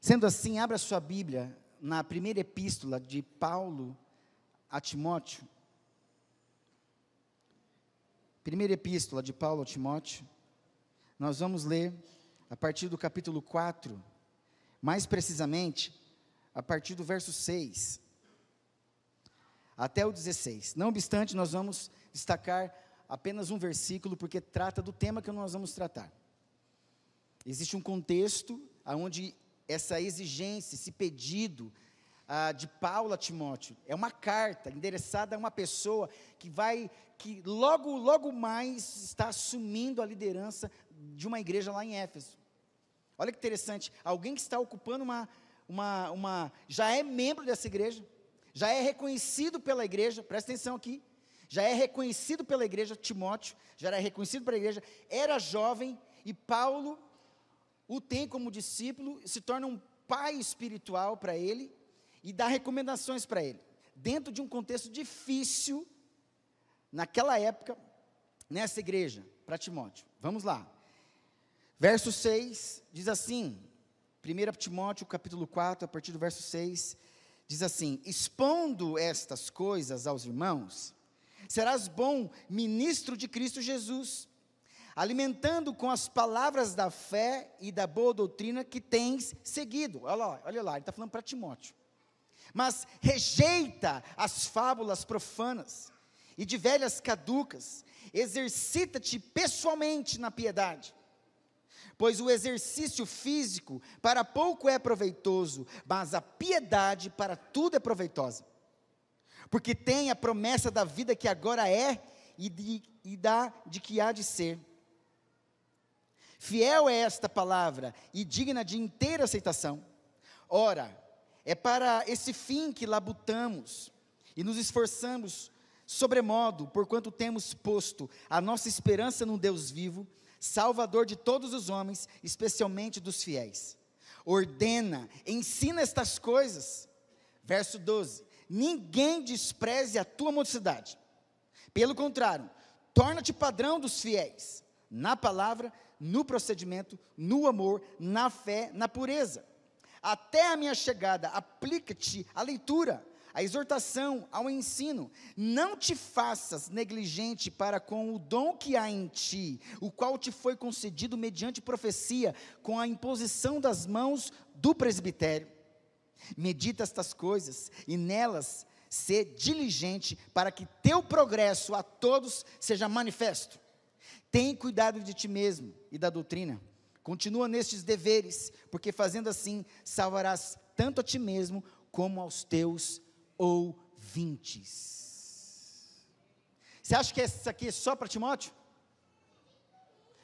Sendo assim, abra sua Bíblia na primeira epístola de Paulo a Timóteo. Primeira epístola de Paulo a Timóteo. Nós vamos ler a partir do capítulo 4, mais precisamente, a partir do verso 6 até o 16. Não obstante, nós vamos destacar apenas um versículo, porque trata do tema que nós vamos tratar. Existe um contexto onde essa exigência, esse pedido de Paulo a Timóteo, é uma carta endereçada a uma pessoa que logo mais está assumindo a liderança de uma igreja lá em Éfeso. Olha que interessante, alguém que está ocupando já é membro dessa igreja, já é reconhecido pela igreja, presta atenção aqui, já é reconhecido pela igreja, Timóteo, já era reconhecido pela igreja, era jovem, e Paulo o tem como discípulo, se torna um pai espiritual para ele, e dá recomendações para ele, dentro de um contexto difícil, naquela época, nessa igreja, para Timóteo. Vamos lá, verso 6, diz assim, 1 Timóteo capítulo 4, a partir do verso 6, diz assim: expondo estas coisas aos irmãos, serás bom ministro de Cristo Jesus, alimentando com as palavras da fé e da boa doutrina que tens seguido. Olha lá, ele está falando para Timóteo. Mas rejeita as fábulas profanas e de velhas caducas, exercita-te pessoalmente na piedade, pois o exercício físico para pouco é proveitoso, mas a piedade para tudo é proveitosa, porque tem a promessa da vida que agora é e de que há de ser. Fiel é esta palavra e digna de inteira aceitação. Ora, é para esse fim que labutamos e nos esforçamos sobremodo, porquanto temos posto a nossa esperança no Deus vivo, Salvador de todos os homens, especialmente dos fiéis. Ordena, ensina estas coisas. Verso 12: ninguém despreze a tua mocidade. Pelo contrário, torna-te padrão dos fiéis, na palavra, no procedimento, no amor, na fé, na pureza. Até a minha chegada, aplica-te à leitura, à exortação, ao ensino. Não te faças negligente para com o dom que há em ti, o qual te foi concedido mediante profecia, com a imposição das mãos do presbitério. Medita estas coisas, e nelas sê diligente, para que teu progresso a todos seja manifesto. Tem cuidado de ti mesmo e da doutrina. Continua nestes deveres, porque fazendo assim, salvarás tanto a ti mesmo, como aos teus ouvintes. Você acha que isso aqui é só para Timóteo?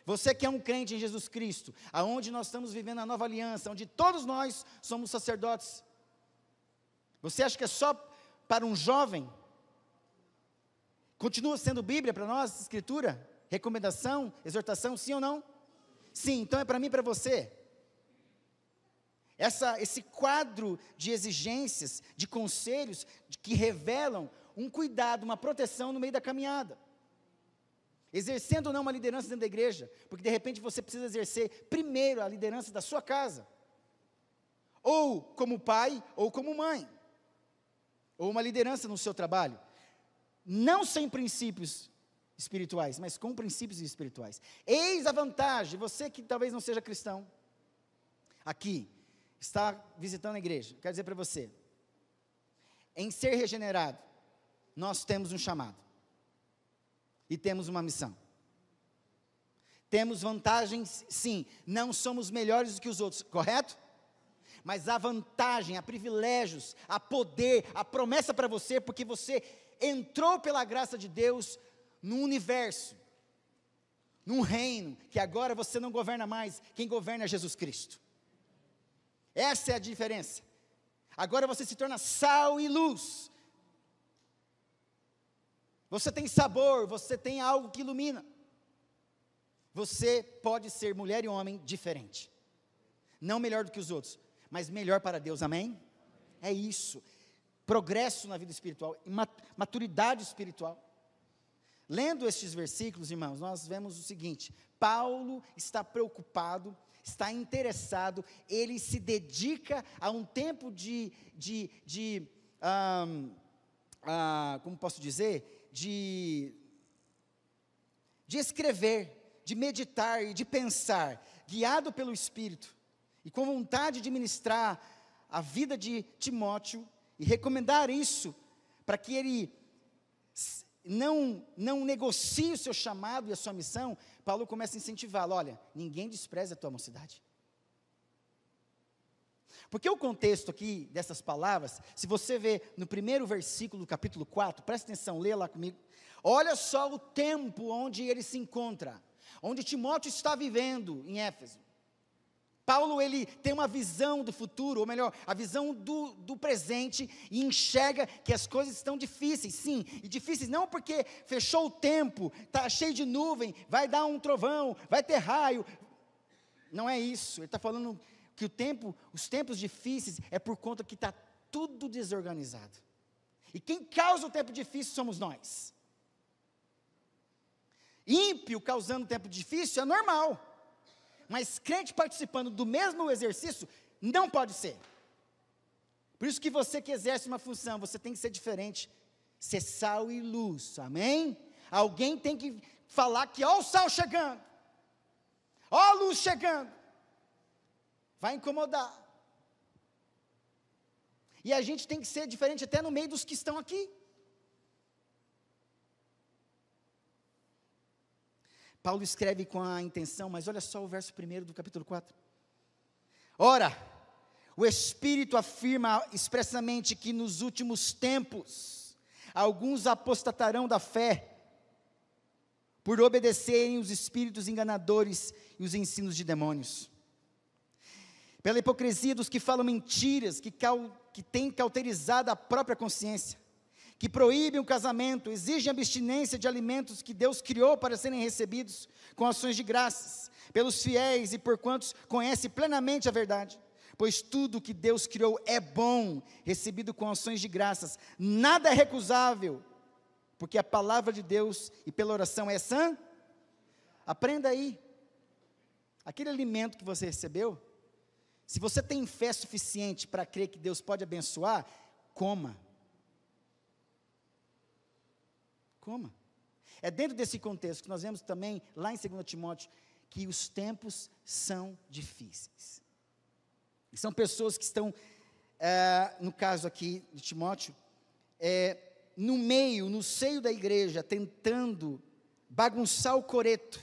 Você que é um crente em Jesus Cristo, aonde nós estamos vivendo a nova aliança, onde todos nós somos sacerdotes, você acha que é só para um jovem? Continua sendo Bíblia para nós, Escritura, recomendação, exortação, sim ou não? Sim, então é para mim e para você. Esse quadro de exigências, de conselhos, que revelam um cuidado, uma proteção no meio da caminhada. Exercendo ou não uma liderança dentro da igreja, porque de repente você precisa exercer primeiro a liderança da sua casa, ou como pai, ou como mãe, ou uma liderança no seu trabalho, não sem princípios espirituais, mas com princípios espirituais. Eis a vantagem, você que talvez não seja cristão, aqui, está visitando a igreja, quero dizer para você, em ser regenerado, nós temos um chamado, e temos uma missão, temos vantagens, sim, não somos melhores do que os outros, correto? Mas há vantagem, há privilégios, há poder, há promessa para você, porque você entrou pela graça de Deus, num universo, num reino, que agora você não governa mais, quem governa é Jesus Cristo. Essa é a diferença. Agora você se torna sal e luz. Você tem sabor, você tem algo que ilumina. Você pode ser mulher e homem diferente. Não melhor do que os outros, mas melhor para Deus, amém? É isso. Progresso na vida espiritual, maturidade espiritual. Lendo estes versículos, irmãos, nós vemos o seguinte: Paulo está preocupado está interessado, ele se dedica a um tempo como posso dizer, de escrever, de meditar e de pensar, guiado pelo Espírito, e com vontade de ministrar a vida de Timóteo, e recomendar isso, para que ele não negocie o seu chamado e a sua missão. Paulo começa a incentivá-lo: olha, ninguém despreza a tua mocidade. Porque o contexto aqui dessas palavras, se você vê no primeiro versículo do capítulo 4, presta atenção, lê lá comigo. Olha só o tempo onde ele se encontra, onde Timóteo está vivendo em Éfeso. Paulo, ele tem uma visão do futuro, ou melhor, a visão do presente, e enxerga que as coisas estão difíceis, sim, e difíceis não porque fechou o tempo, está cheio de nuvem, vai dar um trovão, vai ter raio, não é isso. Ele está falando que os tempos difíceis é por conta que está tudo desorganizado, e quem causa o tempo difícil somos nós. Ímpio causando tempo difícil é normal, mas crente participando do mesmo exercício não pode ser. Por isso que você que exerce uma função, você tem que ser diferente, ser sal e luz, amém? Alguém tem que falar que ó o sal chegando, ó a luz chegando, vai incomodar. E a gente tem que ser diferente até no meio dos que estão aqui. Paulo escreve com a intenção, mas olha só o verso 1 do capítulo 4. Ora, o Espírito afirma expressamente que nos últimos tempos, alguns apostatarão da fé, por obedecerem os espíritos enganadores e os ensinos de demônios. Pela hipocrisia dos que falam mentiras, que têm cauterizado a própria consciência, que proíbem o casamento, exigem abstinência de alimentos que Deus criou para serem recebidos com ações de graças, pelos fiéis e por quantos conhecem plenamente a verdade. Pois tudo que Deus criou é bom, recebido com ações de graças, nada é recusável, porque a palavra de Deus e pela oração é sã. Aprenda aí, aquele alimento que você recebeu, se você tem fé suficiente para crer que Deus pode abençoar, coma. Coma. É dentro desse contexto que nós vemos também, lá em 2 Timóteo, que os tempos são difíceis. E são pessoas que estão, no caso aqui de Timóteo, no seio da igreja, tentando bagunçar o coreto,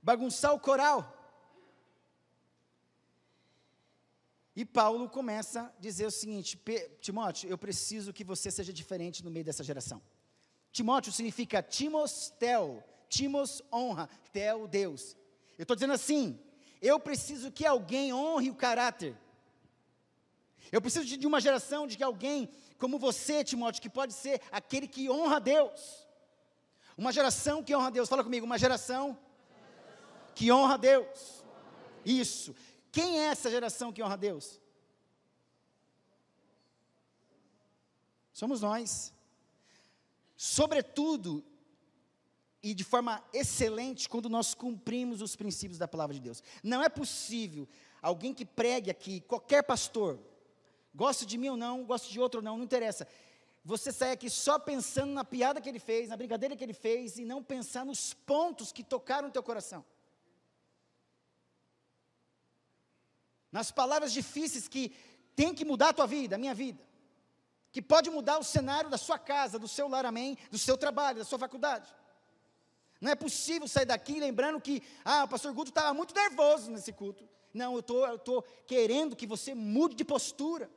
bagunçar o coral. E Paulo começa a dizer o seguinte: Timóteo, eu preciso que você seja diferente no meio dessa geração. Timóteo significa timos, tel, timos, honra, tel, Deus. Eu estou dizendo assim, eu preciso que alguém honre o caráter. Eu preciso de uma geração, de que alguém como você, Timóteo, que pode ser aquele que honra a Deus. Uma geração que honra a Deus, fala comigo, uma geração que honra a Deus. Isso. Quem é essa geração que honra a Deus? Somos nós. Sobretudo, e de forma excelente, quando nós cumprimos os princípios da palavra de Deus. Não é possível alguém que pregue aqui, qualquer pastor, goste de mim ou não, goste de outro ou não, não interessa. Você sai aqui só pensando na piada que ele fez, na brincadeira que ele fez, e não pensar nos pontos que tocaram o teu coração. Nas palavras difíceis que tem que mudar a tua vida, a minha vida, que pode mudar o cenário da sua casa, do seu lar, amém, do seu trabalho, da sua faculdade. Não é possível sair daqui lembrando que, o pastor Guto estava muito nervoso nesse culto. Não, eu estou querendo que você mude de postura.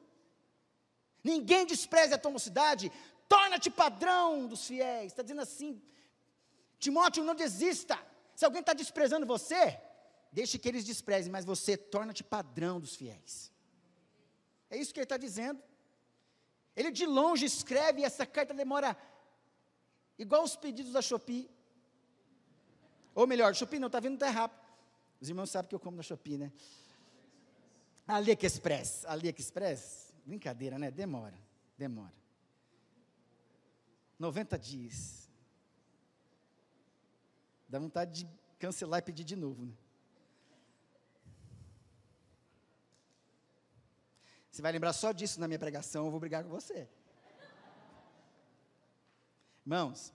Ninguém despreze a tua mocidade, torna-te padrão dos fiéis. Está dizendo assim, Timóteo, não desista. Se alguém está desprezando você, deixe que eles desprezem, mas você torna-te padrão dos fiéis. É isso que ele está dizendo. Ele de longe escreve, e essa carta demora igual os pedidos da Shopee. Ou melhor, Shopee não, está vindo até rápido. Os irmãos sabem que eu como na Shopee, né? AliExpress, brincadeira, né? Demora. 90 dias. Dá vontade de cancelar e pedir de novo, né? Você vai lembrar só disso na minha pregação, eu vou brigar com você. Irmãos,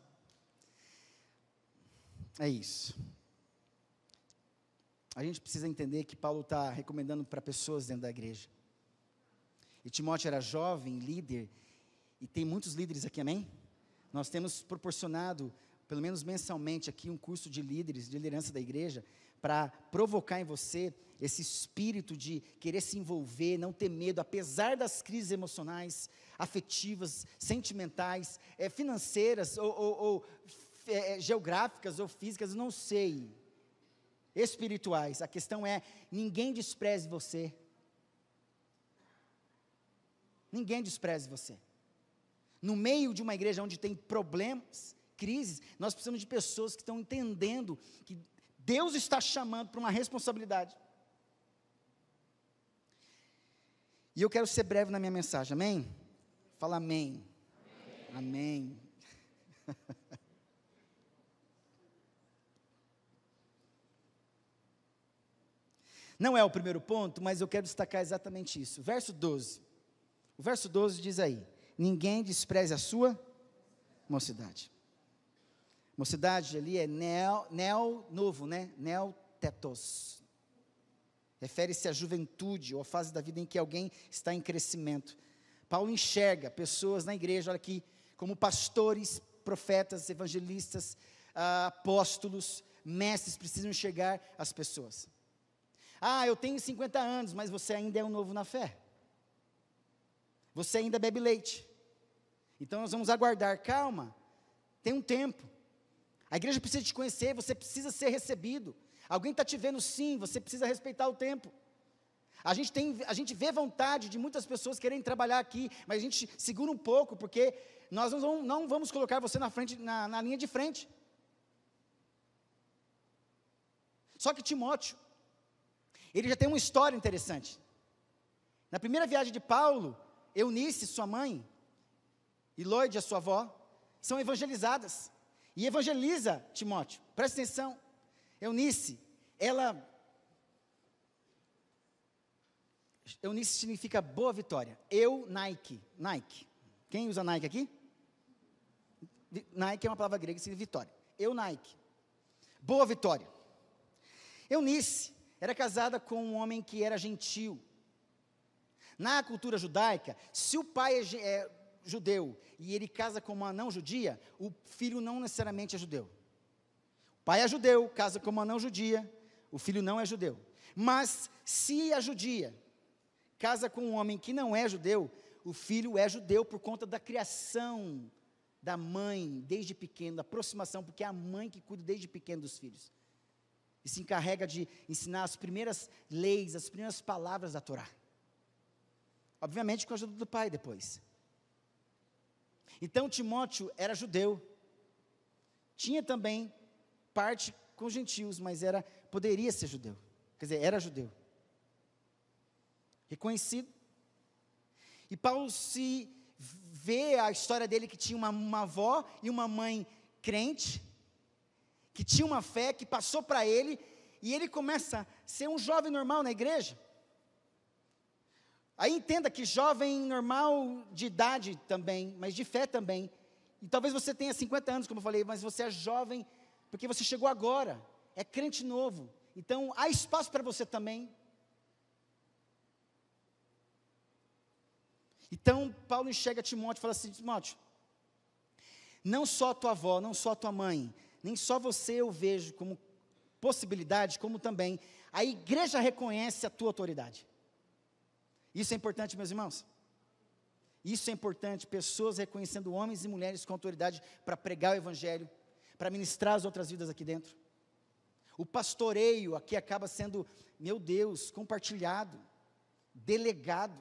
é isso. A gente precisa entender que Paulo está recomendando para pessoas dentro da igreja. E Timóteo era jovem, líder, e tem muitos líderes aqui, amém? Nós temos proporcionado, pelo menos mensalmente aqui, um curso de líderes, de liderança da igreja, para provocar em você esse espírito de querer se envolver, não ter medo, apesar das crises emocionais, afetivas, sentimentais, financeiras, ou geográficas, ou físicas, não sei, espirituais. A questão é, ninguém despreze você. Ninguém despreze você. No meio de uma igreja onde tem problemas, crises, nós precisamos de pessoas que estão entendendo que Deus está chamando para uma responsabilidade. E eu quero ser breve na minha mensagem, amém? Fala amém. Amém. Não é o primeiro ponto, mas eu quero destacar exatamente isso. Verso 12. O verso 12 diz aí: ninguém despreze a sua mocidade. Mocidade ali é novo, né? Neotetos. Refere-se à juventude, ou à fase da vida em que alguém está em crescimento. Paulo enxerga pessoas na igreja, olha aqui, como pastores, profetas, evangelistas, apóstolos, mestres, precisam enxergar as pessoas. Eu tenho 50 anos, mas você ainda é um novo na fé. Você ainda bebe leite. Então nós vamos aguardar, calma, tem um tempo. A igreja precisa te conhecer, você precisa ser recebido. Alguém está te vendo sim, você precisa respeitar o tempo. A gente vê vontade de muitas pessoas querem trabalhar aqui, mas a gente segura um pouco, porque nós não vamos colocar você na frente, na linha de frente. Só que Timóteo, ele já tem uma história interessante. Na primeira viagem de Paulo, Eunice, sua mãe, e Lloyd, a sua avó, são evangelizadas. E evangeliza Timóteo. Presta atenção. Eunice significa boa vitória. Nike. Quem usa Nike aqui? Nike é uma palavra grega que significa vitória. Nike. Boa vitória. Eunice era casada com um homem que era gentil. Na cultura judaica, se o pai é judeu e ele casa com uma não judia, o filho não necessariamente é judeu. O pai é judeu, casa com uma não judia, o filho não é judeu. Mas se a judia casa com um homem que não é judeu, o filho é judeu por conta da criação da mãe desde pequeno, da aproximação, porque é a mãe que cuida desde pequeno dos filhos. E se encarrega de ensinar as primeiras leis, as primeiras palavras da Torá. Obviamente com a ajuda do pai depois. Então Timóteo era judeu. Tinha também parte com os gentios, mas poderia ser judeu. Quer dizer, era judeu. Reconhecido. E Paulo se vê a história dele que tinha uma avó e uma mãe crente, que tinha uma fé, que passou para ele, e ele começa a ser um jovem normal na igreja. Aí entenda que jovem normal de idade também, mas de fé também. E talvez você tenha 50 anos, como eu falei, mas você é jovem porque você chegou agora, é crente novo. Então há espaço para você também. Então Paulo enxerga Timóteo e fala assim: Timóteo, não só tua avó, não só tua mãe, nem só você eu vejo como possibilidade, como também a igreja reconhece a tua autoridade. Isso é importante, meus irmãos. Isso é importante, pessoas reconhecendo homens e mulheres com autoridade para pregar o evangelho, para ministrar as outras vidas aqui dentro. O pastoreio aqui acaba sendo, meu Deus, compartilhado, delegado.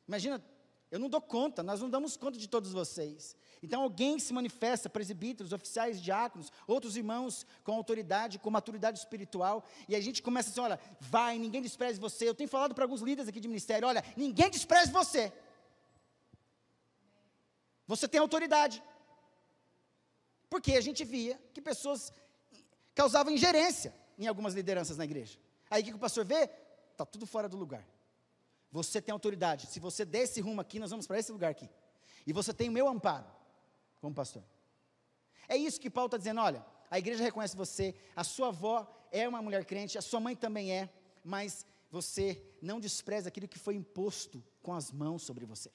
Imagina, eu não dou conta, nós não damos conta de todos vocês. Então alguém se manifesta, presbíteros, oficiais, diáconos, outros irmãos com autoridade, com maturidade espiritual, e a gente começa assim, olha, vai, ninguém despreze você. Eu tenho falado para alguns líderes aqui de ministério, olha, ninguém despreze você. Você tem autoridade. Porque a gente via que pessoas causava ingerência em algumas lideranças na igreja. Aí o que o pastor vê? Está tudo fora do lugar. Você tem autoridade. Se você der esse rumo aqui, nós vamos para esse lugar aqui. E você tem o meu amparo, como pastor. É isso que Paulo está dizendo, olha, a igreja reconhece você, a sua avó é uma mulher crente, a sua mãe também é, mas você não despreza aquilo que foi imposto com as mãos sobre você.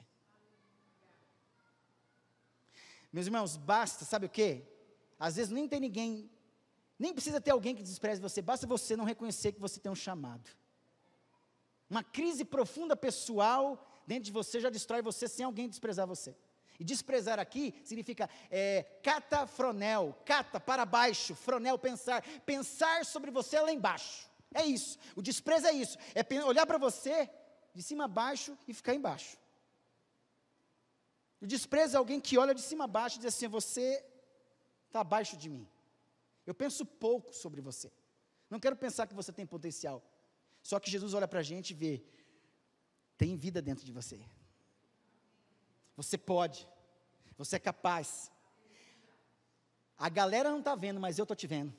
Meus irmãos, basta, sabe o quê? Às vezes nem tem ninguém, nem precisa ter alguém que despreze você, basta você não reconhecer que você tem um chamado. Uma crise profunda pessoal dentro de você já destrói você sem alguém desprezar você. E desprezar aqui significa catafronel, cata para baixo, fronel pensar sobre você lá embaixo. É isso, o desprezo é isso, é olhar para você de cima a baixo e ficar embaixo. O desprezo é alguém que olha de cima a baixo e diz assim, você está abaixo de mim. Eu penso pouco sobre você, não quero pensar que você tem potencial. Só que Jesus olha para a gente e vê, tem vida dentro de você. Você pode, você é capaz. A galera não está vendo, mas eu estou te vendo.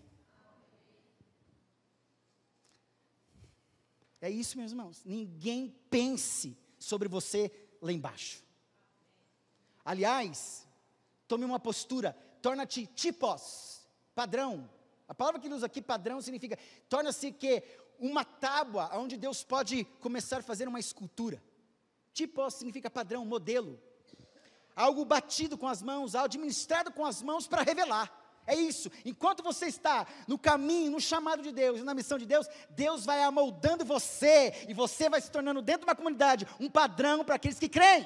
É isso, meus irmãos. Ninguém pense sobre você lá embaixo. Aliás, tome uma postura, torna-te tipos, padrão. A palavra que ele usa aqui, padrão, significa, torna-se que uma tábua, onde Deus pode começar a fazer uma escultura. Tipos significa padrão, modelo. Algo batido com as mãos, algo administrado com as mãos para revelar. É isso, enquanto você está no caminho, no chamado de Deus, na missão de Deus, Deus vai amoldando você, e você vai se tornando dentro de uma comunidade, um padrão para aqueles que creem.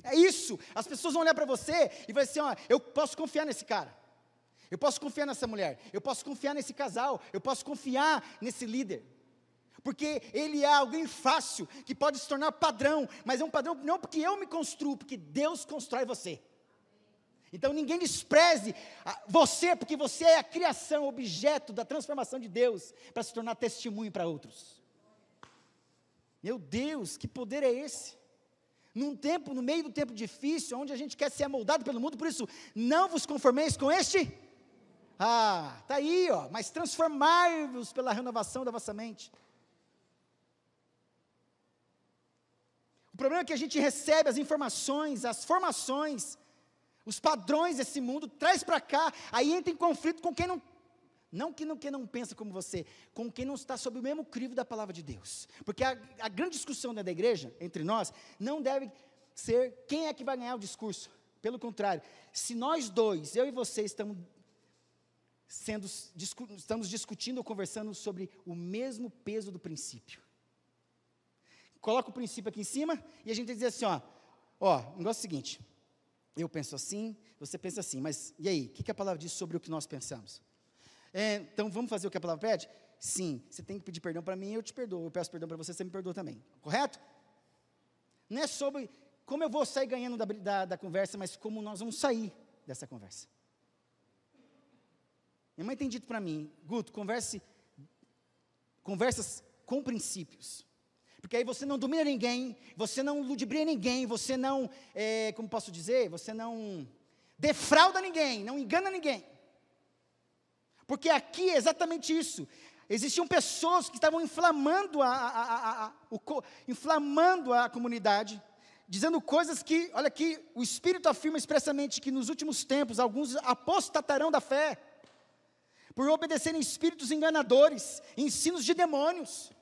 É isso, as pessoas vão olhar para você, e vai dizer, ó, eu posso confiar nesse cara, eu posso confiar nessa mulher, eu posso confiar nesse casal, eu posso confiar nesse líder. Porque ele é alguém fácil, que pode se tornar padrão, mas é um padrão não porque eu me construo, porque Deus constrói você. Então ninguém despreze você, porque você é a criação, objeto da transformação de Deus, para se tornar testemunho para outros. Meu Deus, que poder é esse? No meio do tempo difícil, onde a gente quer ser amoldado pelo mundo, por isso, não vos conformeis com este. Está aí, ó, mas transformai-vos pela renovação da vossa mente. O problema é que a gente recebe as informações, as formações, os padrões desse mundo, traz para cá, aí entra em conflito com quem não pensa como você, com quem não está sob o mesmo crivo da palavra de Deus. Porque a grande discussão dentro da igreja, entre nós, não deve ser quem é que vai ganhar o discurso. Pelo contrário, se nós dois, eu e você, estamos discutindo ou conversando sobre o mesmo peso do princípio. Coloca o princípio aqui em cima, e a gente diz assim, ó, o negócio é o seguinte, eu penso assim, você pensa assim, mas e aí, o que a palavra diz sobre o que nós pensamos? Então vamos fazer o que a palavra pede? Sim, você tem que pedir perdão para mim, eu te perdoo, eu peço perdão para você, você me perdoa também, correto? Não é sobre como eu vou sair ganhando da conversa, mas como nós vamos sair dessa conversa. Minha mãe tem dito para mim, Guto, conversas com princípios, porque aí você não domina ninguém, você não ludibria ninguém, você não, como posso dizer, você não defrauda ninguém, não engana ninguém. Porque aqui é exatamente isso. Existiam pessoas que estavam inflamando a comunidade, dizendo coisas que, olha aqui, o Espírito afirma expressamente que nos últimos tempos, alguns apostatarão da fé, por obedecerem espíritos enganadores, ensinos de demônios.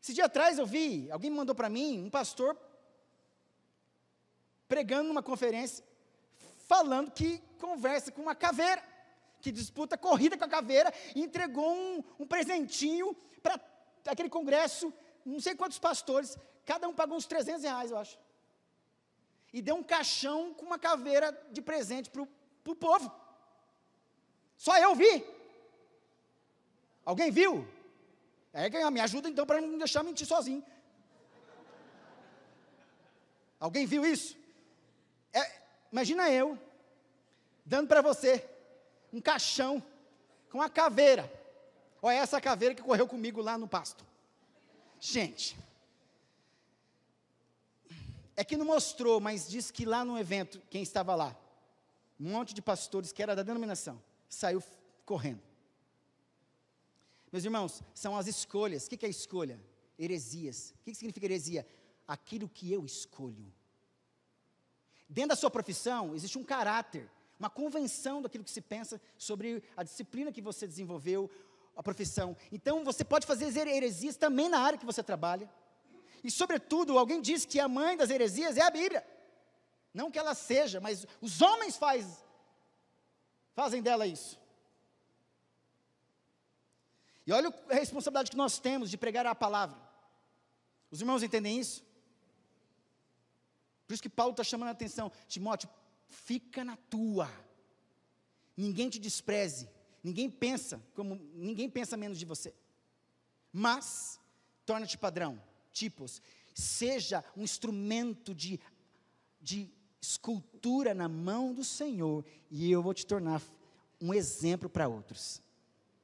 Esse dia atrás eu vi, alguém me mandou para mim, um pastor pregando numa conferência, falando que conversa com uma caveira, que disputa corrida com a caveira, e entregou um presentinho para aquele congresso, não sei quantos pastores, cada um pagou uns R$300, eu acho, e deu um caixão com uma caveira de presente para o povo. Só eu vi. Alguém viu? Me ajuda então para não me deixar mentir sozinho. Alguém viu isso? Imagina eu, dando para você um caixão com uma caveira. Olha essa caveira que correu comigo lá no pasto. Gente, é que não mostrou, mas disse que lá no evento, quem estava lá, Um monte de pastores que era da denominação saiu correndo. Meus irmãos, são as escolhas. O que é escolha? Heresias. O que significa heresia? Aquilo que eu escolho. Dentro da sua profissão, existe um caráter, uma convenção daquilo que se pensa sobre a disciplina que você desenvolveu, a profissão. Então, você pode fazer heresias também na área que você trabalha. E, sobretudo, alguém diz que a mãe das heresias é a Bíblia. Não que ela seja, mas os homens fazem dela isso. E olha a responsabilidade que nós temos de pregar a palavra. Os irmãos entendem isso? Por isso que Paulo está chamando a atenção. Timóteo, fica na tua. Ninguém te despreze. Ninguém pensa menos de você. Mas, torna-te padrão. Tipos. Seja um instrumento de escultura na mão do Senhor. E eu vou te tornar um exemplo para outros.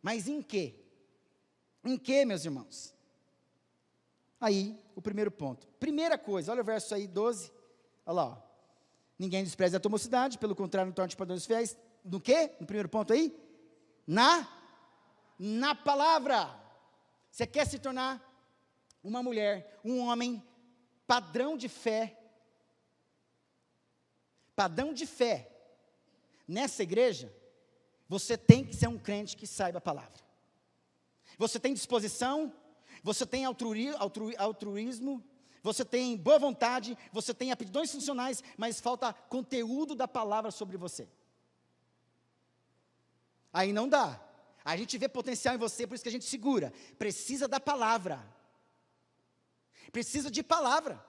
Mas em quê? Em quê, meus irmãos? Aí, o primeiro ponto. Primeira coisa, olha o verso aí, 12. Olha lá, ó. Ninguém despreza a tua mocidade, pelo contrário, não torne-te padrões fiéis. No quê? No primeiro ponto aí? Na palavra. Você quer se tornar uma mulher, um homem, padrão de fé. Padrão de fé. Nessa igreja, você tem que ser um crente que saiba a palavra. Você tem disposição, você tem altruísmo, você tem boa vontade, você tem aptidões funcionais, mas falta conteúdo da palavra sobre você. Aí não dá. A gente vê potencial em você, por isso que a gente segura. Precisa da palavra. Precisa de palavra.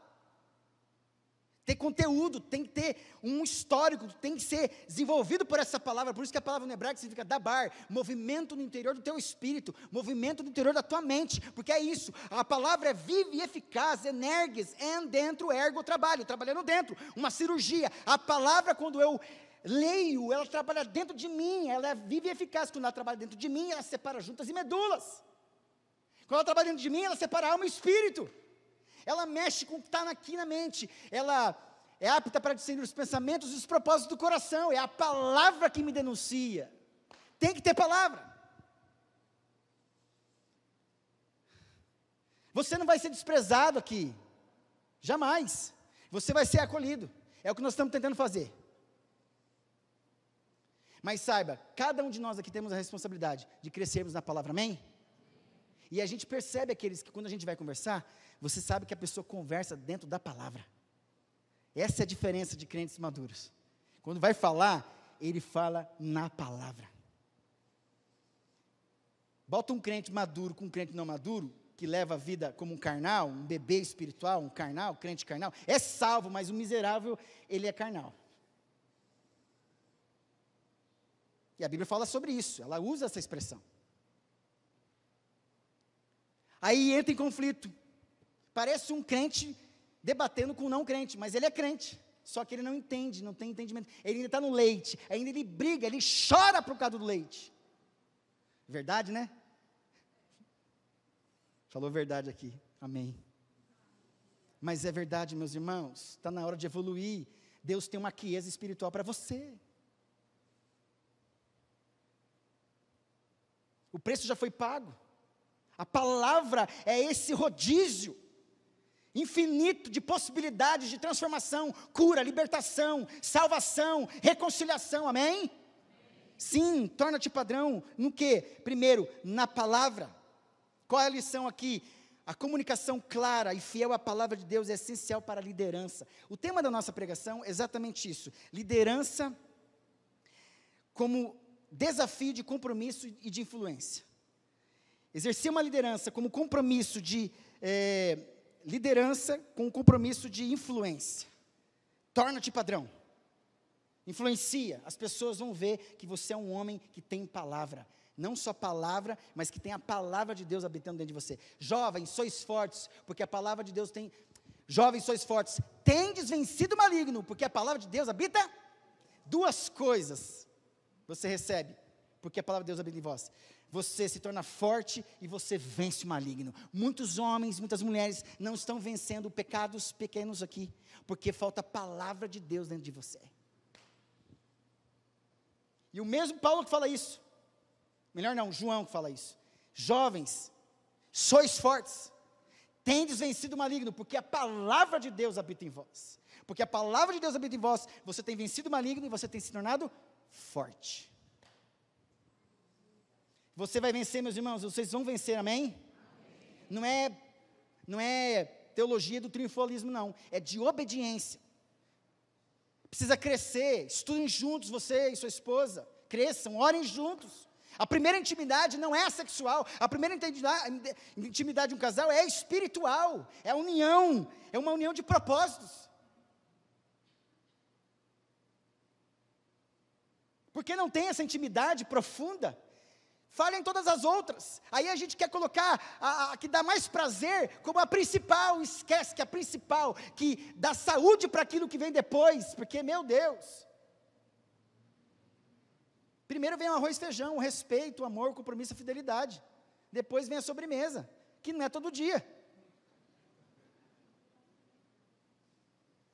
Ter conteúdo, tem que ter um histórico, tem que ser desenvolvido por essa palavra. Por isso que a palavra no hebraico significa dabar, movimento no interior do teu espírito, movimento no interior da tua mente, porque é isso, a palavra é viva e eficaz, energes, en dentro, ergo, trabalho, trabalhando dentro, uma cirurgia. A palavra, quando eu leio, ela trabalha dentro de mim, ela é viva e eficaz. Quando ela trabalha dentro de mim, ela separa juntas e medulas. Quando ela trabalha dentro de mim, ela separa alma e espírito. Ela mexe com o que está aqui na mente. Ela é apta para discernir os pensamentos e os propósitos do coração. É a palavra que me denuncia. Tem que ter palavra. Você não vai ser desprezado aqui. Jamais. Você vai ser acolhido. É o que nós estamos tentando fazer. Mas saiba, cada um de nós aqui temos a responsabilidade de crescermos na palavra, amém? E a gente percebe aqueles que quando a gente vai conversar, você sabe que a pessoa conversa dentro da palavra. Essa é a diferença de crentes maduros. Quando vai falar, ele fala na palavra. Bota um crente maduro com um crente não maduro, que leva a vida como um carnal, um bebê espiritual, um carnal, crente carnal, é salvo, mas o miserável, ele é carnal. E a Bíblia fala sobre isso, ela usa essa expressão. Aí entra em conflito. Parece um crente debatendo com um não crente, mas ele é crente. Só que ele não entende, não tem entendimento. Ele ainda está no leite, ainda ele briga, ele chora por causa do leite. Verdade, né? Falou verdade aqui, amém. Mas é verdade, meus irmãos, está na hora de evoluir. Deus tem uma quiesa espiritual para você. O preço já foi pago. A palavra é esse rodízio infinito de possibilidades de transformação, cura, libertação, salvação, reconciliação, amém? Sim, torna-te padrão no quê? Primeiro, na palavra. Qual é a lição aqui? A comunicação clara e fiel à palavra de Deus é essencial para a liderança. O tema da nossa pregação é exatamente isso, liderança como desafio de compromisso e de influência. Exercer uma liderança como compromisso de liderança com compromisso de influência. Torna-te padrão. Influencia. As pessoas vão ver que você é um homem que tem palavra. Não só palavra, mas que tem a palavra de Deus habitando dentro de você. Jovens, sois fortes, porque a palavra de Deus tem... Jovens, sois fortes. Tendes vencido o maligno, porque a palavra de Deus habita... Duas coisas você recebe, porque a palavra de Deus habita em vós. Você se torna forte e você vence o maligno. Muitos homens, muitas mulheres não estão vencendo pecados pequenos aqui, porque falta a palavra de Deus dentro de você. E o mesmo Paulo que fala isso. Melhor não, João que fala isso. Jovens, sois fortes, tendes vencido o maligno, porque a palavra de Deus habita em vós. Porque a palavra de Deus habita em vós, você tem vencido o maligno e você tem se tornado forte. Você vai vencer, meus irmãos, vocês vão vencer, amém? Não é teologia do triunfalismo, não, é de obediência. Precisa crescer, estudem juntos, você e sua esposa, cresçam, orem juntos. A primeira intimidade não é sexual, a primeira intimidade de um casal é espiritual, é união, é uma união de propósitos. Porque não tem essa intimidade profunda, falem todas as outras. Aí a gente quer colocar a que dá mais prazer como a principal, esquece que a principal, que dá saúde para aquilo que vem depois, porque, meu Deus, primeiro vem o arroz e feijão, o respeito, o amor, o compromisso, a fidelidade. Depois vem a sobremesa, que não é todo dia.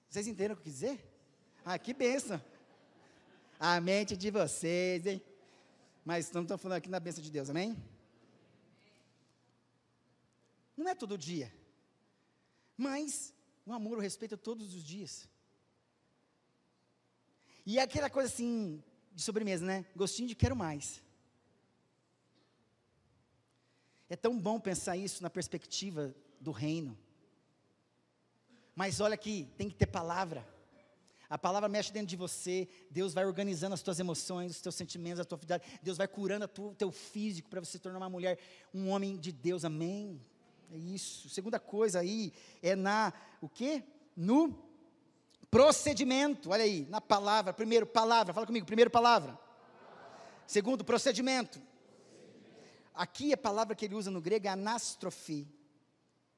Vocês entenderam o que eu quis dizer? Ah, que bênção. A mente de vocês, hein? Mas estamos falando aqui na bênção de Deus, amém? Não é todo dia. Mas o amor, o respeito é todos os dias. E é aquela coisa assim, de sobremesa, né? Gostinho de quero mais. É tão bom pensar isso na perspectiva do reino. Mas olha aqui, tem que ter palavra. A palavra mexe dentro de você, Deus vai organizando as tuas emoções, os teus sentimentos, a tua fidelidade, Deus vai curando o teu físico para você se tornar uma mulher, um homem de Deus, amém? É isso. Segunda coisa aí, é o quê? No procedimento, olha aí, na palavra, primeiro palavra, fala comigo, primeiro palavra. Segundo, procedimento. Aqui a palavra que ele usa no grego é anastrofi.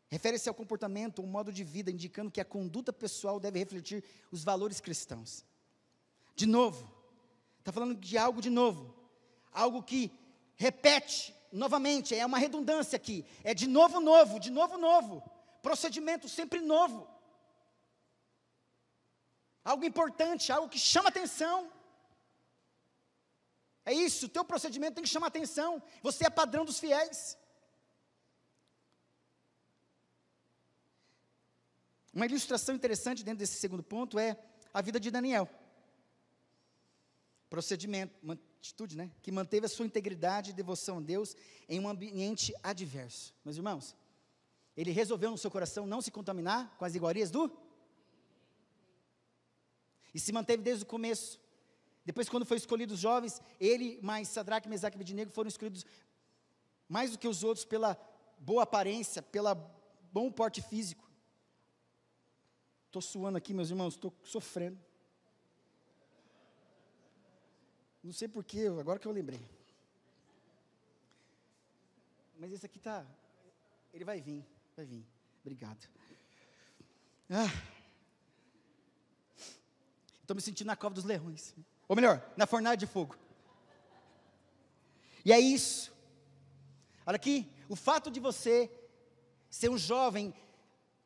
Refere-se ao comportamento, ao modo de vida, indicando que a conduta pessoal deve refletir os valores cristãos. De novo, está falando de algo de novo, algo que repete novamente, é uma redundância aqui, é de novo novo, procedimento sempre novo, algo importante, algo que chama atenção. É isso, o teu procedimento tem que chamar atenção, você é padrão dos fiéis. Uma ilustração interessante dentro desse segundo ponto é a vida de Daniel. Procedimento, uma atitude, né? Que manteve a sua integridade e devoção a Deus em um ambiente adverso. Meus irmãos, ele resolveu no seu coração não se contaminar com as iguarias e se manteve desde o começo. Depois, quando foi escolhido os jovens, ele mais Sadraque, Mesaque e Abednego foram escolhidos mais do que os outros pela boa aparência, pelo bom porte físico. Estou suando aqui, meus irmãos, estou sofrendo. Não sei porquê, agora que eu lembrei. Mas esse aqui está, ele vai vir. Obrigado. Estou me sentindo na cova dos leões. Ou melhor, na fornalha de fogo. E é isso. Olha aqui, o fato de você ser um jovem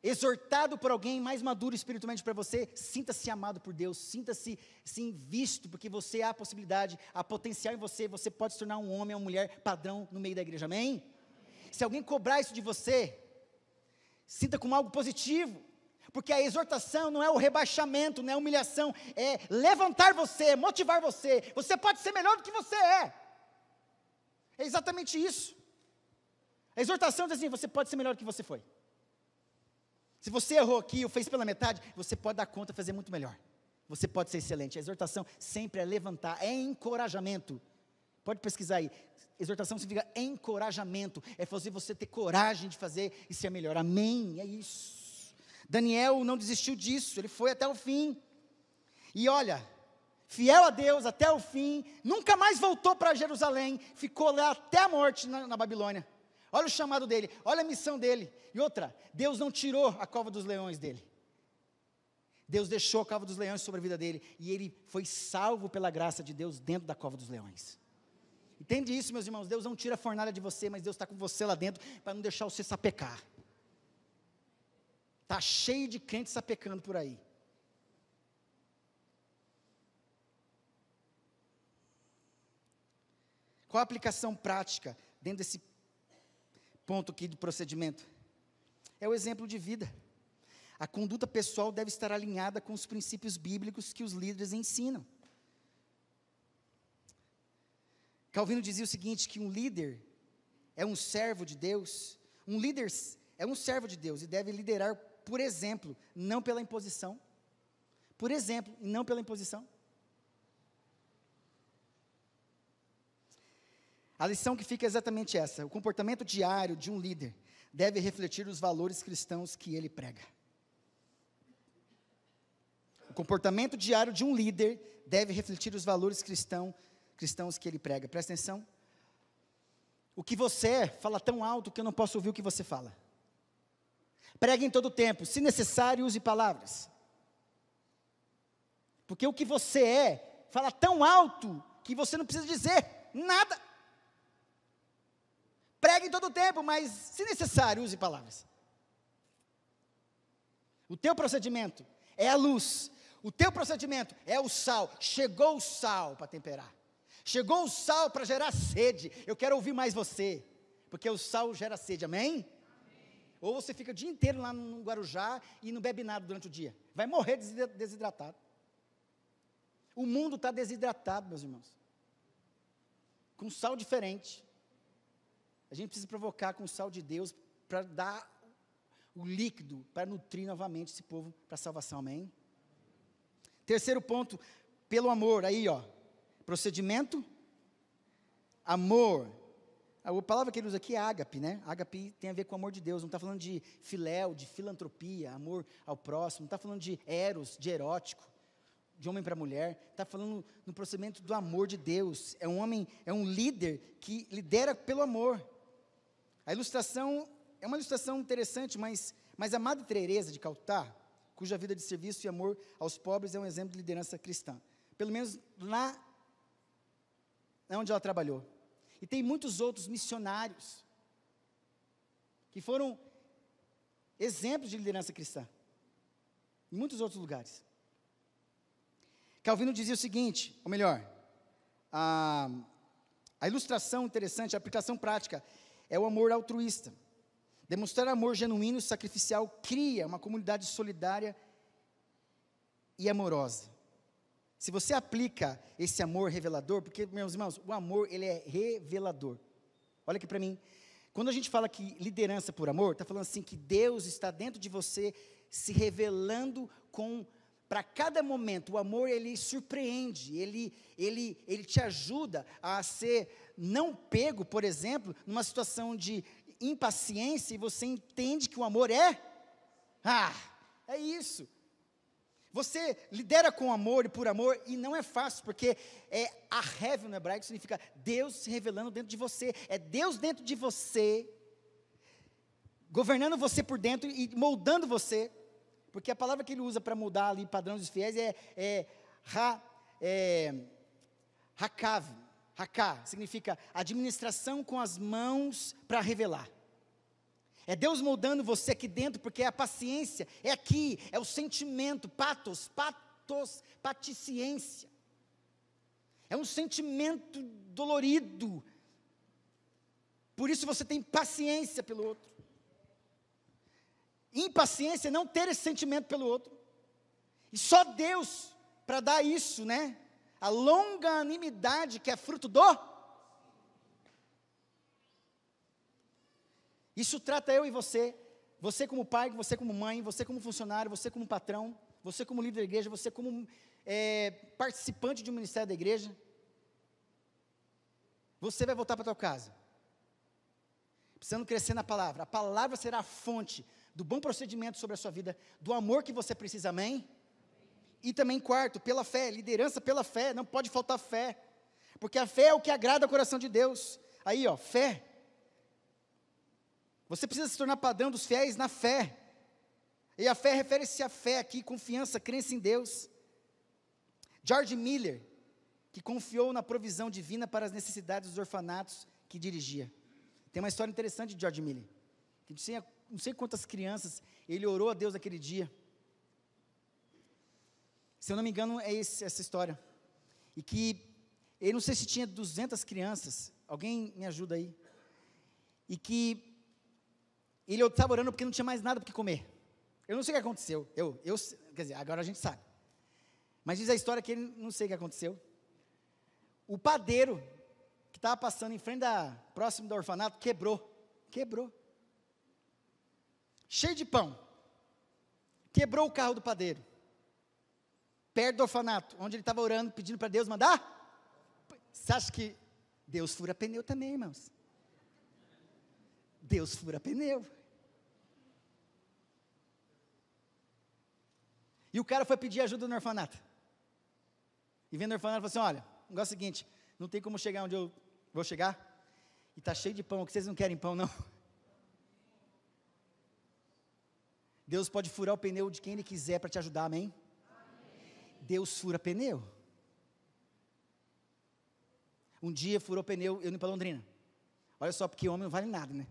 exortado por alguém mais maduro espiritualmente para você, sinta-se amado por Deus, sinta-se sim visto, porque você há a possibilidade, há potencial em você, você pode se tornar um homem ou uma mulher padrão no meio da igreja, amém? Se alguém cobrar isso de você, sinta como algo positivo, porque a exortação não é o rebaixamento, não é a humilhação, é levantar você, motivar você, você pode ser melhor do que você é exatamente isso. A exortação diz assim, você pode ser melhor do que você foi. Se você errou aqui ou fez pela metade, você pode dar conta e fazer muito melhor. Você pode ser excelente. A exortação sempre é levantar, é encorajamento. Pode pesquisar aí. Exortação significa encorajamento. É fazer você ter coragem de fazer e ser melhor. Amém? É isso. Daniel não desistiu disso. Ele foi até o fim. E olha, fiel a Deus até o fim. Nunca mais voltou para Jerusalém. Ficou lá até a morte na Babilônia. Olha o chamado dele, olha a missão dele. E outra, Deus não tirou a cova dos leões dele. Deus deixou a cova dos leões sobre a vida dele. E ele foi salvo pela graça de Deus dentro da cova dos leões. Entende isso, meus irmãos? Deus não tira a fornalha de você, mas Deus está com você lá dentro para não deixar você sapecar. Está cheio de crentes sapecando por aí. Qual a aplicação prática dentro desse ponto aqui do procedimento? É o exemplo de vida. A conduta pessoal deve estar alinhada com os princípios bíblicos que os líderes ensinam. Calvino dizia o seguinte, que um líder é um servo de Deus, um líder é um servo de Deus e deve liderar por exemplo, não pela imposição. Por exemplo, e não pela imposição. A lição que fica é exatamente essa: o comportamento diário de um líder deve refletir os valores cristãos que ele prega. O comportamento diário de um líder deve refletir os valores cristãos que ele prega. Presta atenção. O que você é, fala tão alto que eu não posso ouvir o que você fala. Pregue em todo o tempo, se necessário, use palavras. Porque o que você é, fala tão alto que você não precisa dizer nada. Pregue em todo o tempo, mas se necessário, use palavras. O teu procedimento é a luz. O teu procedimento é o sal. Chegou o sal para temperar. Chegou o sal para gerar sede. Eu quero ouvir mais você, porque o sal gera sede, amém? Ou você fica o dia inteiro lá no Guarujá e não bebe nada durante o dia. Vai morrer desidratado. O mundo está desidratado, meus irmãos. Com sal diferente. A gente precisa provocar com o sal de Deus para dar o líquido, para nutrir novamente esse povo para a salvação, amém? Terceiro ponto, pelo amor, aí ó. Procedimento, amor. A palavra que ele usa aqui é ágape, né? Ágape tem a ver com o amor de Deus, não está falando de filéu, de filantropia, amor ao próximo, não está falando de eros, de erótico, de homem para mulher, está falando no procedimento do amor de Deus. É um homem, é um líder que lidera pelo amor. A ilustração é uma ilustração interessante, mas a Madre Teresa de Calcutá, cuja vida de serviço e amor aos pobres é um exemplo de liderança cristã. Pelo menos lá onde ela trabalhou. E tem muitos outros missionários que foram exemplos de liderança cristã, em muitos outros lugares. Calvino dizia o seguinte, ou melhor, a ilustração interessante, a aplicação prática, é o amor altruísta. Demonstrar amor genuíno e sacrificial cria uma comunidade solidária e amorosa. Se você aplica esse amor revelador, porque, meus irmãos, o amor, ele é revelador. Olha aqui para mim. Quando a gente fala que liderança por amor, está falando assim que Deus está dentro de você, se revelando para cada momento. O amor, ele surpreende, ele te ajuda a ser não pego, por exemplo, numa situação de impaciência, e você entende que o amor é isso. Você lidera com amor e por amor, e não é fácil, porque a revel no hebraico significa Deus se revelando dentro de você, é Deus dentro de você, governando você por dentro e moldando você, porque a palavra que ele usa para mudar ali padrões dos fiéis Haká, significa administração com as mãos para revelar. É Deus moldando você aqui dentro, porque a paciência é aqui, é o sentimento, paciência. É um sentimento dolorido. Por isso você tem paciência pelo outro. Impaciência é não ter esse sentimento pelo outro. E só Deus para dar isso, né? A longanimidade que é fruto do... Isso trata eu e você como pai, você como mãe, você como funcionário, você como patrão, você como líder da igreja, você como participante de um ministério da igreja. Você vai voltar para a tua casa, precisando crescer na palavra. A palavra será a fonte do bom procedimento sobre a sua vida, do amor que você precisa, amém? E também quarto, pela fé, liderança pela fé, não pode faltar fé, porque a fé é o que agrada ao coração de Deus. Aí ó, fé. Você precisa se tornar padrão dos fiéis na fé. E a fé refere-se à fé aqui, confiança, crença em Deus. George Miller, que confiou na provisão divina para as necessidades dos orfanatos que dirigia. Tem uma história interessante de George Miller, que tinha não sei quantas crianças, ele orou a Deus aquele dia. Se eu não me engano, essa história. E que, ele não sei se tinha 200 crianças, alguém me ajuda aí, e que ele estava orando porque não tinha mais nada para comer. Eu não sei o que aconteceu, quer dizer, agora a gente sabe, mas diz a história que ele não sei o que aconteceu. O padeiro, que estava passando em frente próximo do orfanato, quebrou, cheio de pão, quebrou o carro do padeiro, perto do orfanato, onde ele estava orando, pedindo para Deus mandar. Você acha que Deus fura pneu também, irmãos? Deus fura pneu. E o cara foi pedir ajuda no orfanato. E vendo o orfanato, falou assim: olha, o negócio é o seguinte, não tem como chegar onde eu vou chegar, e está cheio de pão, que vocês não querem pão não? Deus pode furar o pneu de quem Ele quiser para te ajudar, amém? Deus fura pneu. Um dia furou pneu, eu indo para Londrina. Olha só, porque homem não vale nada, né?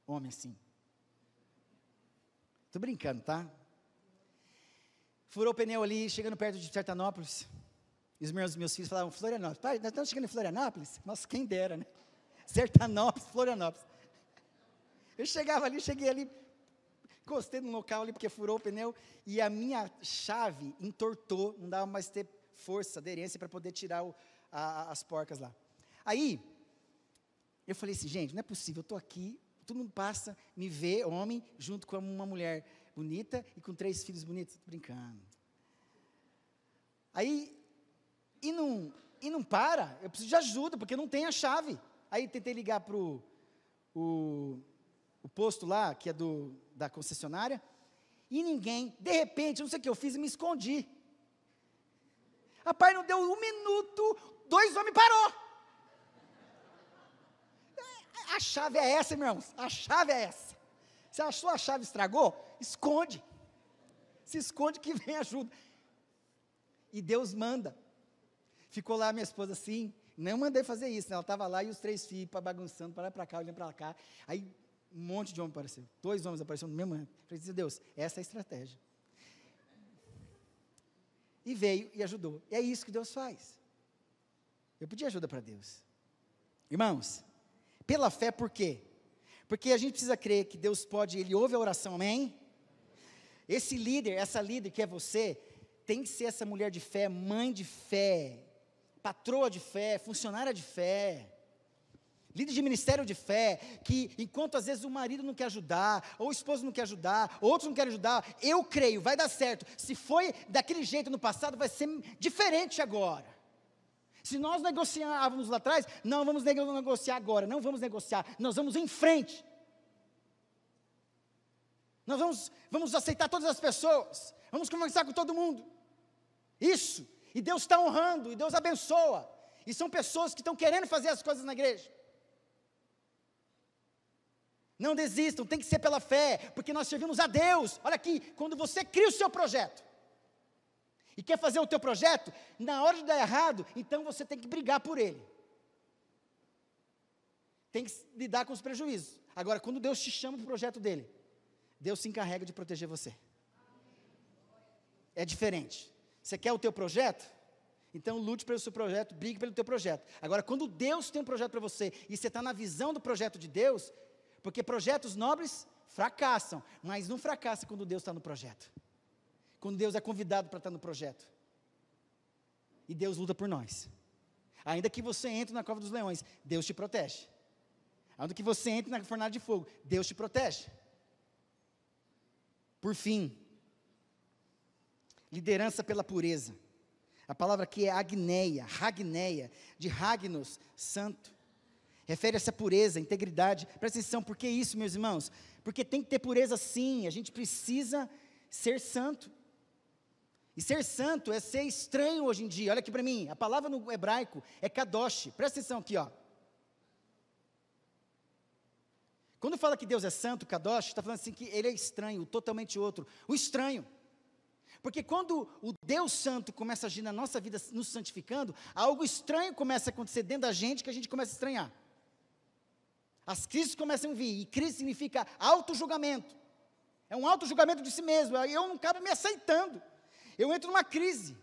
Homem assim. Estou brincando, tá? Furou o pneu ali, chegando perto de Sertanópolis. E os meus filhos falavam: Florianópolis. Pai, nós estamos chegando em Florianópolis? Nossa, quem dera, né? Sertanópolis, Florianópolis. Eu cheguei ali, encostei no local ali, porque furou o pneu, e a minha chave entortou, não dava mais ter força, aderência, para poder tirar as porcas lá. Aí, eu falei assim: gente, não é possível, eu estou aqui, todo mundo passa, me vê, homem, junto com uma mulher bonita, e com 3 filhos bonitos, brincando. Aí, e não para, eu preciso de ajuda, porque não tem a chave. Aí tentei ligar para o posto lá, que é da concessionária, e ninguém, de repente, não sei o que eu fiz, e me escondi. Rapaz, não deu 1 minuto, 2 homens parou. A chave é essa, irmãos, a chave é essa. Se a sua chave estragou, esconde. Se esconde que vem ajuda. E Deus manda. Ficou lá minha esposa assim, não mandei fazer isso, né? Ela estava lá e os 3 filhos bagunçando, para lá para cá, olhando para cá. Aí um monte de homem apareceu, 2 homens apareceram no mesmo momento. Falei assim: Deus, essa é a estratégia. E veio e ajudou. E é isso que Deus faz. Eu pedi ajuda para Deus. Irmãos, pela fé, por quê? Porque a gente precisa crer que Deus pode, Ele ouve a oração, amém? Esse líder, essa líder que é você, tem que ser essa mulher de fé, mãe de fé, patroa de fé, funcionária de fé, líder de ministério de fé, que enquanto às vezes o marido não quer ajudar, ou o esposo não quer ajudar, outros não querem ajudar, eu creio, vai dar certo. Se foi daquele jeito no passado, vai ser diferente agora. Se nós negociávamos lá atrás, não vamos negociar agora, não vamos negociar, nós vamos em frente. Nós vamos aceitar todas as pessoas, vamos conversar com todo mundo. Isso, e Deus está honrando, e Deus abençoa, e são pessoas que estão querendo fazer as coisas na igreja. Não desistam, tem que ser pela fé, porque nós servimos a Deus. Olha aqui, quando você cria o seu projeto, e quer fazer o teu projeto, na hora de dar errado, então você tem que brigar por ele. Tem que lidar com os prejuízos. Agora, quando Deus te chama para o projeto dele, Deus se encarrega de proteger você. É diferente. Você quer o teu projeto? Então lute pelo seu projeto, brigue pelo teu projeto. Agora, quando Deus tem um projeto para você, e você está na visão do projeto de Deus, porque projetos nobres fracassam, mas não fracassa quando Deus está no projeto. Quando Deus é convidado para estar no projeto. E Deus luta por nós. Ainda que você entre na cova dos leões, Deus te protege. Ainda que você entre na fornalha de fogo, Deus te protege. Por fim, liderança pela pureza. A palavra aqui é agneia, de Ragnos, santo. Refere-se à pureza, integridade. Presta atenção, por que isso, meus irmãos? Porque tem que ter pureza sim, a gente precisa ser santo. E ser santo é ser estranho hoje em dia. Olha aqui para mim, a palavra no hebraico é kadosh. Presta atenção aqui, ó. Quando fala que Deus é santo, kadosh, está falando assim que Ele é estranho, totalmente outro. O estranho. Porque quando o Deus santo começa a agir na nossa vida, nos santificando, algo estranho começa a acontecer dentro da gente, que a gente começa a estranhar. As crises começam a vir, e crise significa auto-julgamento. É um auto-julgamento de si mesmo, eu não acabo me aceitando. Eu entro numa crise.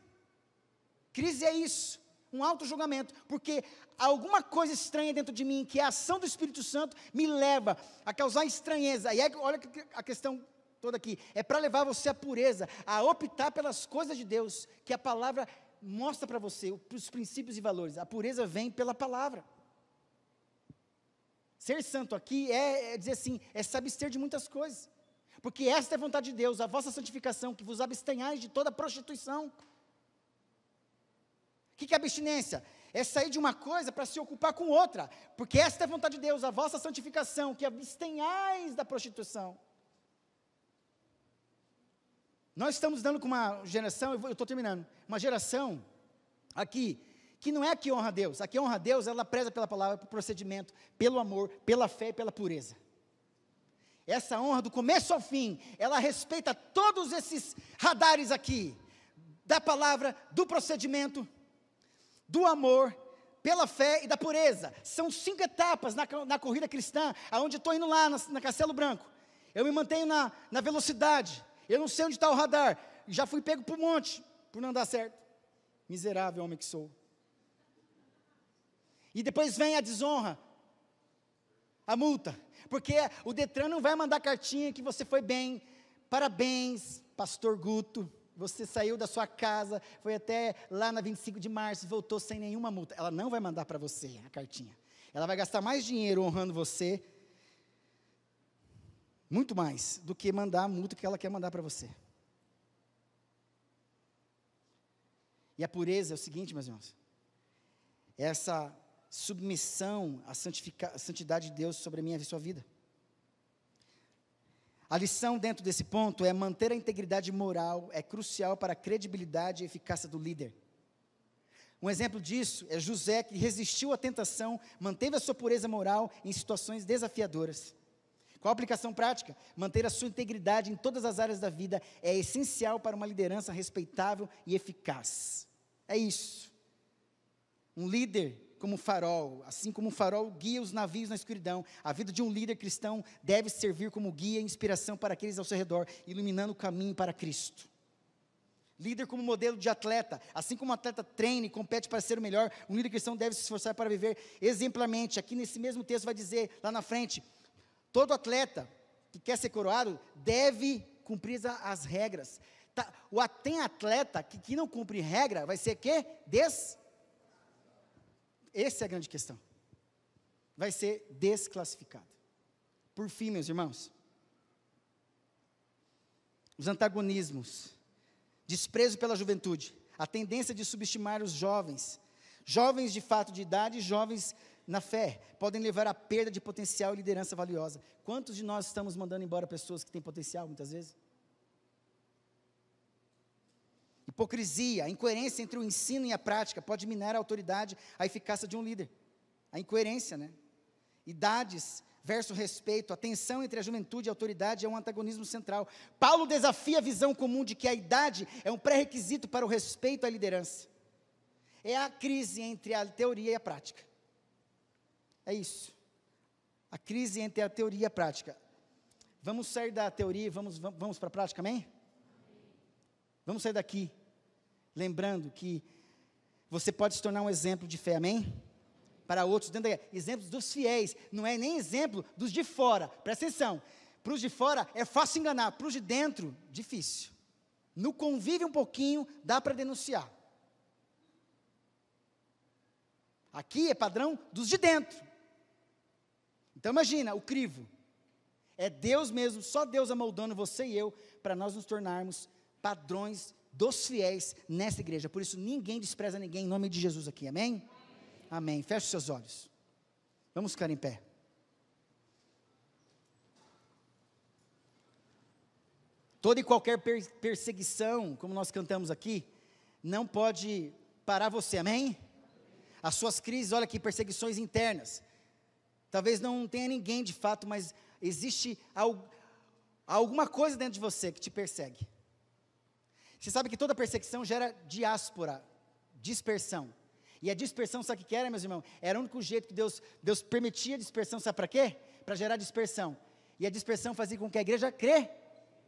Crise é isso, um auto-julgamento, porque alguma coisa estranha dentro de mim, que é a ação do Espírito Santo, me leva a causar estranheza. E aí, olha a questão toda aqui, é para levar você à pureza, a optar pelas coisas de Deus, que a palavra mostra para você, os princípios e valores. A pureza vem pela palavra. Ser santo aqui é dizer assim, é se abster de muitas coisas, porque esta é a vontade de Deus, a vossa santificação, que vos abstenhais de toda prostituição. O que é abstinência? É sair de uma coisa para se ocupar com outra, porque esta é a vontade de Deus, a vossa santificação, que abstenhais da prostituição. Nós estamos dando com uma geração, eu estou terminando, uma geração aqui, que não é a que honra a Deus. A que honra a Deus, ela preza pela palavra, pelo procedimento, pelo amor, pela fé e pela pureza. Essa honra, do começo ao fim, ela respeita todos esses radares aqui, da palavra, do procedimento, do amor, pela fé e da pureza. São 5 etapas na corrida cristã, aonde eu estou indo lá na Castelo Branco. Eu me mantenho na velocidade, eu não sei onde está o radar, já fui pego por um monte, por não dar certo. Miserável homem que sou. E depois vem a desonra, a multa, porque o Detran não vai mandar cartinha que você foi bem, parabéns, pastor Guto, você saiu da sua casa, foi até lá na 25 de março, voltou sem nenhuma multa. Ela não vai mandar para você a cartinha, ela vai gastar mais dinheiro honrando você, muito mais, do que mandar a multa que ela quer mandar para você. E a pureza é o seguinte, meus irmãos, essa submissão à santidade de Deus sobre a minha e a sua vida. A lição dentro desse ponto é manter a integridade moral, é crucial para a credibilidade e eficácia do líder. Um exemplo disso é José, que resistiu à tentação, manteve a sua pureza moral em situações desafiadoras. Qual a aplicação prática? Manter a sua integridade em todas as áreas da vida é essencial para uma liderança respeitável e eficaz. É isso. Um líder como farol, assim como um farol guia os navios na escuridão, a vida de um líder cristão deve servir como guia e inspiração para aqueles ao seu redor, iluminando o caminho para Cristo. Líder como modelo de atleta, assim como um atleta treina e compete para ser o melhor, um líder cristão deve se esforçar para viver exemplarmente. Aqui nesse mesmo texto vai dizer, lá na frente, todo atleta que quer ser coroado deve cumprir as regras. Tem atleta que não cumpre regra, vai ser quê? Essa é a grande questão. Vai ser desclassificado. Por fim, meus irmãos, os antagonismos, desprezo pela juventude, a tendência de subestimar os jovens de fato de idade e jovens na fé, podem levar à perda de potencial e liderança valiosa. Quantos de nós estamos mandando embora pessoas que têm potencial, muitas vezes? Hipocrisia, a incoerência entre o ensino e a prática pode minar a autoridade, a eficácia de um líder. A incoerência, né? Idades versus respeito, a tensão entre a juventude e a autoridade é um antagonismo central. Paulo desafia a visão comum de que a idade é um pré-requisito para o respeito à liderança. É a crise entre a teoria e a prática. É isso. A crise entre a teoria e a prática. Vamos sair da teoria e vamos para a prática, amém? Vamos sair daqui, lembrando que você pode se tornar um exemplo de fé, amém? Para outros, exemplos dos fiéis, não é nem exemplo dos de fora, presta atenção, para os de fora é fácil enganar, para os de dentro, difícil. No convívio um pouquinho, dá para denunciar. Aqui é padrão dos de dentro. Então imagina, o crivo, é Deus mesmo, só Deus amoldando você e eu, para nós nos tornarmos padrões dos fiéis nessa igreja. Por isso ninguém despreza ninguém em nome de Jesus aqui, amém? Amém. Feche os seus olhos. Vamos ficar em pé. Toda e qualquer perseguição, como nós cantamos aqui, não pode parar você, amém? As suas crises, olha aqui, perseguições internas. Talvez não tenha ninguém de fato, mas existe alguma coisa dentro de você que te persegue. Você sabe que toda perseguição gera diáspora, dispersão. E a dispersão, sabe o que era, meus irmãos? Era o único jeito que Deus permitia a dispersão, sabe para quê? Para gerar dispersão. E a dispersão fazia com que a igreja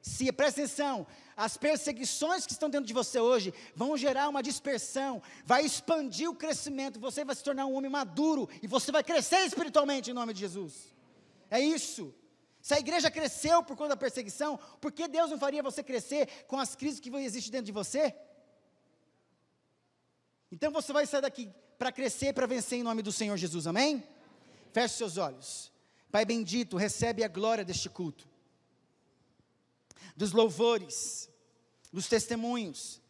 se, presta atenção, as perseguições que estão dentro de você hoje vão gerar uma dispersão, vai expandir o crescimento, você vai se tornar um homem maduro, e você vai crescer espiritualmente em nome de Jesus. É isso. Se a igreja cresceu por conta da perseguição, por que Deus não faria você crescer com as crises que existem dentro de você? Então você vai sair daqui para crescer, para vencer em nome do Senhor Jesus, amém? Feche seus olhos. Pai bendito, recebe a glória deste culto, dos louvores, dos testemunhos,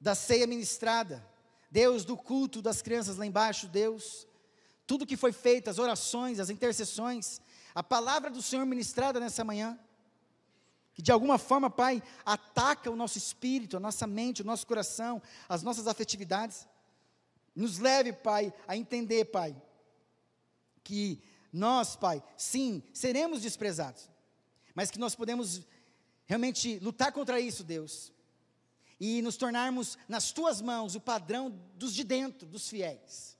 da ceia ministrada, Deus, do culto das crianças lá embaixo, Deus, tudo que foi feito, as orações, as intercessões, a palavra do Senhor ministrada nessa manhã, que de alguma forma, Pai, ataca o nosso espírito, a nossa mente, o nosso coração, as nossas afetividades, nos leve, Pai, a entender, Pai, que nós, Pai, sim, seremos desprezados, mas que nós podemos realmente lutar contra isso, Deus, e nos tornarmos nas Tuas mãos o padrão dos de dentro, dos fiéis.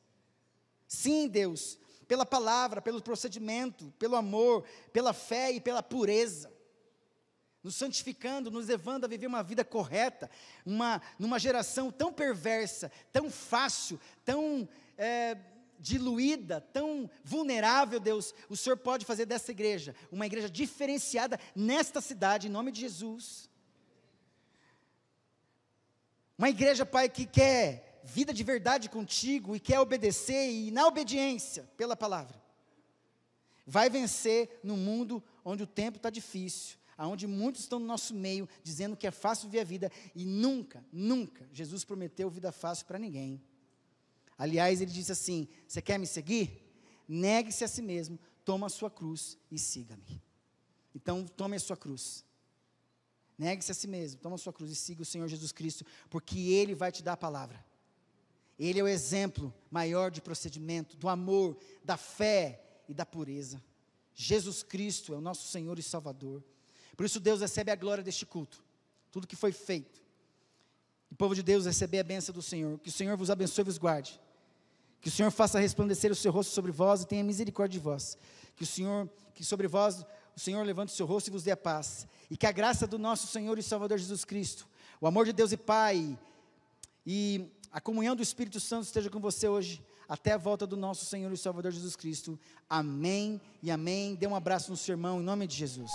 Sim, Deus, pela palavra, pelo procedimento, pelo amor, pela fé e pela pureza, nos santificando, nos levando a viver uma vida correta, numa geração tão perversa, tão fácil, tão diluída, tão vulnerável, Deus, o Senhor pode fazer dessa igreja, uma igreja diferenciada nesta cidade, em nome de Jesus. Uma igreja, Pai, que quer vida de verdade contigo e quer obedecer, e na obediência pela palavra, vai vencer no mundo onde o tempo está difícil, onde muitos estão no nosso meio, dizendo que é fácil viver a vida, e nunca, nunca, Jesus prometeu vida fácil para ninguém. Aliás, ele disse assim: você quer me seguir? Negue-se a si mesmo, toma a sua cruz e siga-me. Então, tome a sua cruz. Negue-se a si mesmo, toma a sua cruz e siga o Senhor Jesus Cristo, porque Ele vai te dar a palavra. Ele é o exemplo maior de procedimento, do amor, da fé e da pureza. Jesus Cristo é o nosso Senhor e Salvador. Por isso, Deus, recebe a glória deste culto, tudo que foi feito. O povo de Deus receber a bênção do Senhor. Que o Senhor vos abençoe e vos guarde. Que o Senhor faça resplandecer o seu rosto sobre vós e tenha misericórdia de vós. Que sobre vós o Senhor levante o seu rosto e vos dê a paz. E que a graça do nosso Senhor e Salvador Jesus Cristo, o amor de Deus e Pai, e a comunhão do Espírito Santo esteja com você hoje, até a volta do nosso Senhor e Salvador Jesus Cristo. Amém e amém. Dê um abraço no seu irmão, em nome de Jesus.